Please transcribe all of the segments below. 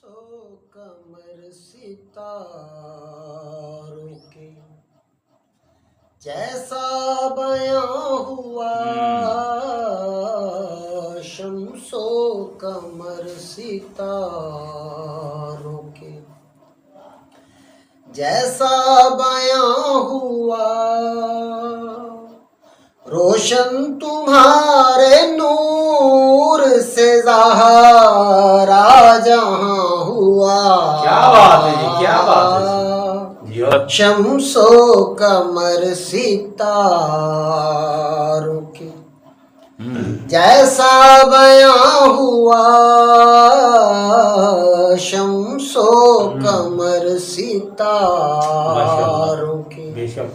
سو کمر ستاروں کے جیسا بیاں ہوا شمس و قمر ستاروں کے جیسا بیاں ہوا روشن تمہارے نور سے ظاہرا جہاں ہوا کیا بات ہے جی، کیا بات ہے جی۔ شمس و قمر ستاروں کے جیسا بیاں ہوا شمس و قمر ستاروں کے بے شک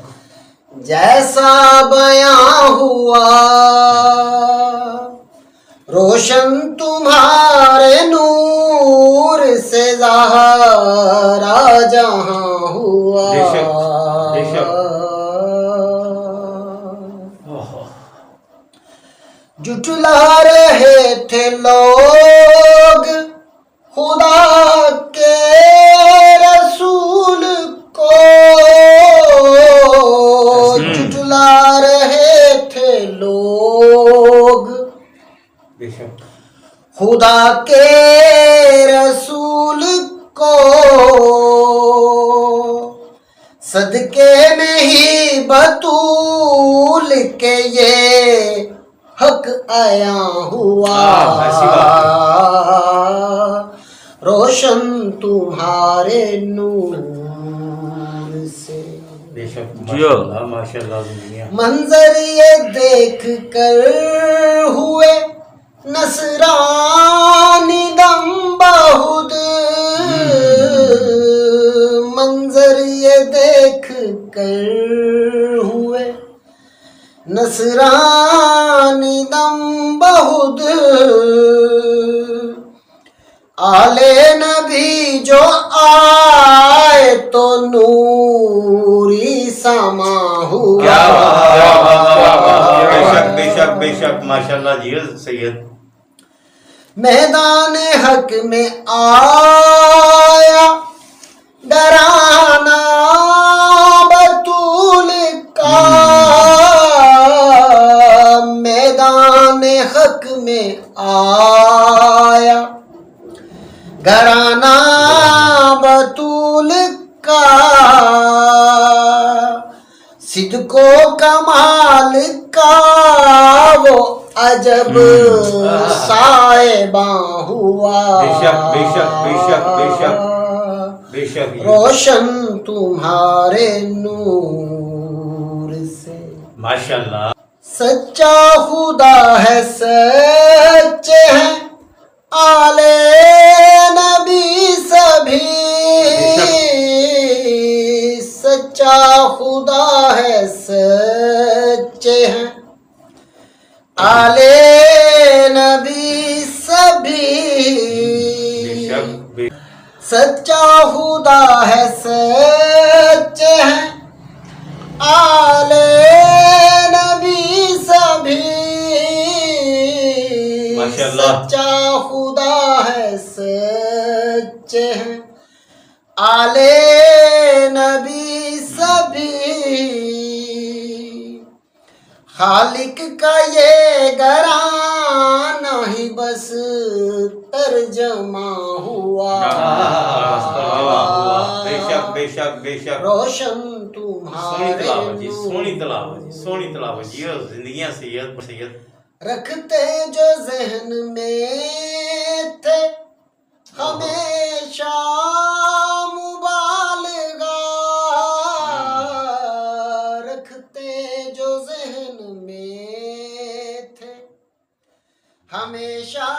جیسا بیاں ہوا روشن تمہارے نور سے ظاہرا جہاں ہوا بے شک بے شک جھٹلا رہے تھے لوگ خدا کے رسول کو جھٹلا رہے تھے لوگ بے شک خدا کے رسول کو صدقے میں ہی بطول کے یہ حق عیاں ہوا روشن تمہارے نور سے بے شک ماشاءاللہ ماشاءاللہ زندگیاں منظر یہ دیکھ کر ہوئے نصرانی دم بہت منظر یہ دیکھ کر ہوئے نصرانی دم بہت آلے نبی جو آئے تو نوری سما ہوا کیا بات بے شک بے شک بے شک ماشاءاللہ جی سید میدان حق میں آیا ڈرانا بطول کا میدان حق میں آیا گھرانا بطول کا صدق و کمال کا وہ عجب صاحباں ہوا بے شک بے شک بے شک بے شک بے شک روشن تمہارے نور سے ماشاءاللہ سچا خدا ہے سچے ہیں آلے نبی سبھی سچا خدا ہے سچے ہیں آلے نبی سبھی بے شک سچا خدا ہے سچے ہیں آلے نبی سبھی ماشاءاللہ سچا خدا ہے سچے ہیں آلے نبی سبھی خالق کا یہ گھرانہ ہی بس ترجمہ ہوا بے شک بے شک بے شک روشن سونی تمہارے تلاوت جی سونی تلاوت جی سونی تلاوت جی زندگیاں سید سید رکھتے جو ذہن میں تھے ہمیشہ مبالغہ رکھتے جو ذہن میں تھے ہمیشہ